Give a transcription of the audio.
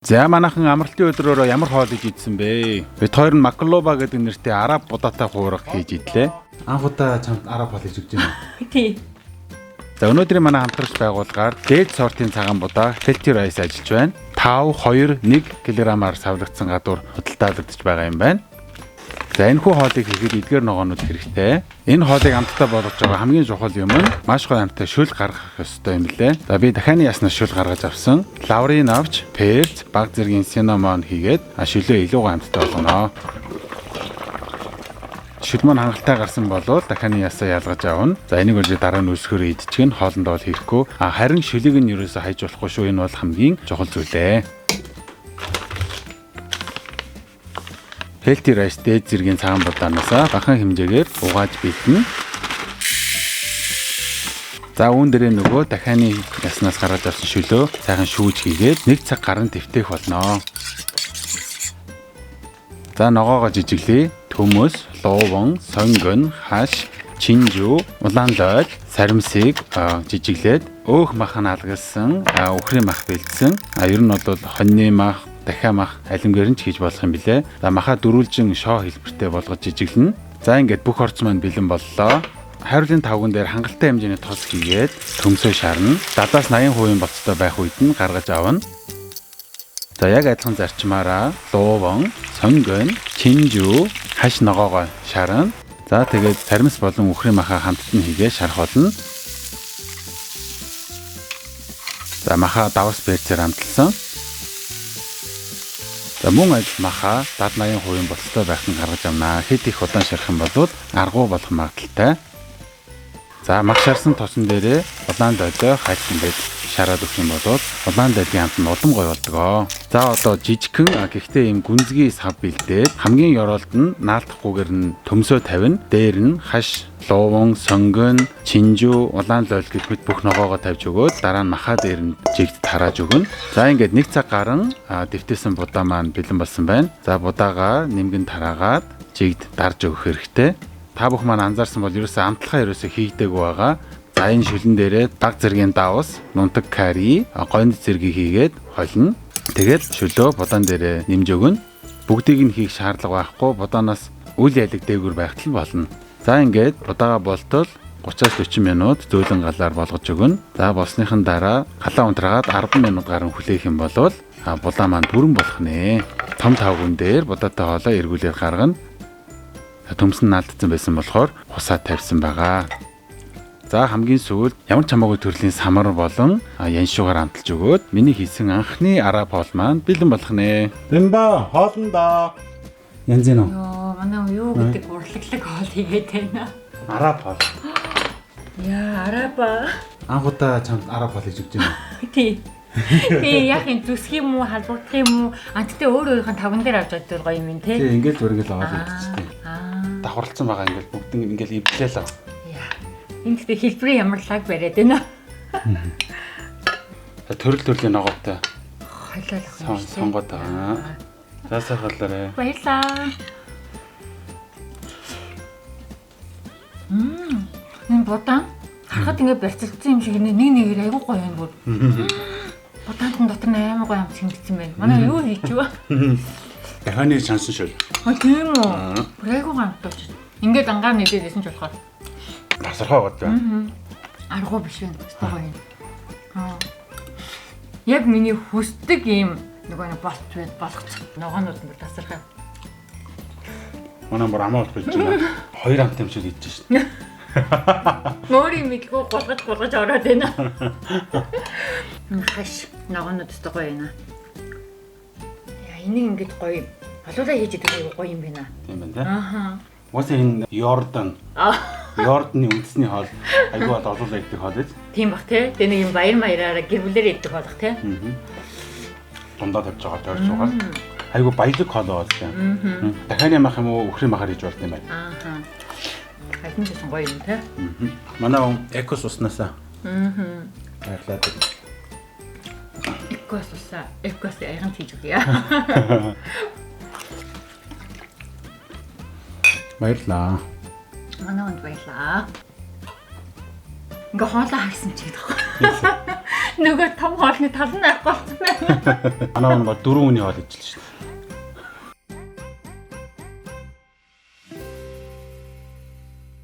За манайхан амралтын өдрөөрөө ямар хоол хийж идсэн бэ? Бид хоёр нь маклоба гэдэг нэртэй араб будаатай хуурга хийж идлээ. Анх удаа чамд араб хоол хийж өгч байна уу? Тий. За өнөөдрийн манай хамтрагч байгууллагаар дээд сортын цагаан будаа healthy rice ажиллаж байна. 5, 2, 1 кг-аар савлагдсан гадуур худалдаалагдаж байгаа юм байна. За энэ хүү хоолыг хийхэд эдгээр ногоонууд хэрэгтэй. Энэ хоолыг амттай болгож байгаа хамгийн чухал юм нь маш гоё амттай шүл гаргах ёстой юм лээ. За би дахианы яснаас шүл гаргаж авсан. Лаврын авч, перц, баг зэргийн синамон хийгээд шүлээ илүү гоё амттай болгоно. Шүл маань хангалттай гарсан болвол дахианы ясаа ялгаж авна. За энийг үржиж дараа нь өсгөхөөр идчихэн хоолндоо бол хийхгүй. Харин шүлийг нь ерөөсөө хайж болохгүй шүү. Энэ бол хамгийн чухал зүйлээ. Healthy rice дээд зэргийн цагаан будаанаас бахан хэмжээгээр угааж бэлтэнэ. За үүн дээрээ нөгөө дахианы яснаас гаргаж авсан шүлөө сайхан шүүж хийгээд 1 цаг гарan дэвтээх болно. За ногоогоо жижиглэе. Төмөс, лууван, сонгон, хаш, чинжүү, улаан лойд, саримсыг жижиглээд өөх мах нь алгалсан, үхрийн мах бэлдсэн. Ер нь бол хоньны мах, дахиа мах алимгээр нь ч хийж болох юм билэ. За махаа дөрвөлжин шоо хэлбэртэй болгож жижиглэнэ. За ингээд бүх орц маань бэлэн боллоо. Хариулын тавган дээр хангалттай хэмжээний тос хийгээд төмсөө шарна. 70-80% болцтой байх үед нь гаргаж авна. За яг адилхан зарчмаараа лууван, сонгон, чинжүү, хаш ногоогоо шарна. За тэгээд саримс болон үхрийн махаа хамтд нь хийгээ шарах болно. За махаа давс перцээр хамталсан. За мөн адил махаа 70-80% болцтой байх нь гаргаж авнаа. Хэд их удаан шарах юм бол аргуу болох магадaltaй. За мах шарсан тосон дээрээ улаан дойлоо хальт ингээд шараад өгөх юм бол улаан дойлын хамт нь улам гоё болдгоо. За одоо жижигхэн гэхдээ ийм гүнзгий сав бэлдээд хамгийн ёроолд нь наалтахгүйгээр нь төмсөө тавина. Дээр нь хаш, лууван, сонгон, чинжүү, улаан дойл гэх мэт бүх ногоогоо тавьж өгөөд дараа нь махаа дээр нь жигд тарааж өгнө. За ингээд 1 цаг гарan дэвтээсэн будаа маань бэлэн болсон байна. За будаагаа нэмгэн тараагаад жигд дарж өгөх хэрэгтэй. Та бүх маань анзаарсан бол ерөөсөө амтлахаа ерөөсөө хийгдээгүй байгаа. За энэ шүлэн дээрээ баг зэргийн давс, нунтаг карри, гонд зэргийг хийгээд холно. Тэгээд шөлөө будаан дээрээ нэмж өгнө. Бүгдийг нь хийх шаардлага байхгүй. Будаанаас үл ялэг дээгүүр байхад л болно. За ингээд будаагаа болтол 30-40 минут зөөлөн галаар болгож өгнө. За болсныхан дараа халаа унтраагаад 10 минут гарan хүлээх юм бол будаа маань бүрэн болох нэ. Том тавган дээр будаатай хоолоо эргүүлээд гаргана. Төмс нь наалдсан байсан болохоор хусаа тавьсан байгаа. За хамгийн сүүлд ямар ч хамаагүй төрлийн самар болон яншуугаар амталж өгөөд миний хийсэн анхны араб хоол маань бэлэн болох нэ. Бэмба хоолндоо. Янз нь. Йоо, манай юу гэдэг урлаглаг хоол хийгээд байна. Араб хоол. Яа, араба. Анх удаа чамд араб хоол хийж өгч байна уу? Тий. Тий, яг энэ зүсэх юм уу, халбагдах юм уу? Тэгтээ өөр өөрийнх нь таван дээр авч чаддаг гоё юм тий. Тий, ингээл зүргээл аваад идчихтэй. Давхарлцсан байгаа ингээл бүгд ингээл ивлээ л. Яа. Энэ гэхдээ хэлбэрийн ямар лаг бариад байна. Төрөл төрлийн ногоотой. Хойлоо л сонгоод байгаа. За сайхалаарэ. Баярлаа. Энэ будаан харахад ингээд барьцалцсан юм шиг нэг нэгээр айгуу гоё юм бүр. Будаан дотор амар гоё амт хэмжсэн байна. Манай юу хийчихв? Дахианы шансан шөл. Тийм үү. Айгуу гоё амт болж. Ингээд ангаар нэдээсэн ч болохоор. Тасархаа гот байна. Аргуу биш байна. Гоё юм. Яг миний хүсдэг юм нөгөө болт байд болгоцсон. Ногоонууд нь тасархаа. Манай бүр амаа болж байна. 2 амт юм шиг идэж шин. Мөрийн мэдгүй голгож ороод байна. Хаш ногоонууд өстой гоё байна. Яа энийг ингээд гоё олуулаа хийж идэх айгуу гоё юм байна. Тийм байна тий. Ааха. Уус энэ Йордан. Йорданы үндэсний хоол айгуу олуулаа идэх хоол биз? Тийм бах тий. Тэгээ нэг юм баяр маяраараа гэр бүлээр идэх болох тий. Дундаа тавьж байгаа тойрч байгаа. Айгуу баялаг хоол бол тийм. Дахианы мах юм уу үхрийн махаар хийж болт юм байна. Ааха. Хайхан ч гоё юм тий. Манай экос уснасаа. Баярлалаа. Экос айхан хийж өгье. Баярлалаа. Манай онд баярлаа. Ингээ хоолоо харсан ч гэдэг. Нөгөө том хоолны тал нь авах болсон байна. Манай нэг 4 хүний хоол ижил шүү дээ.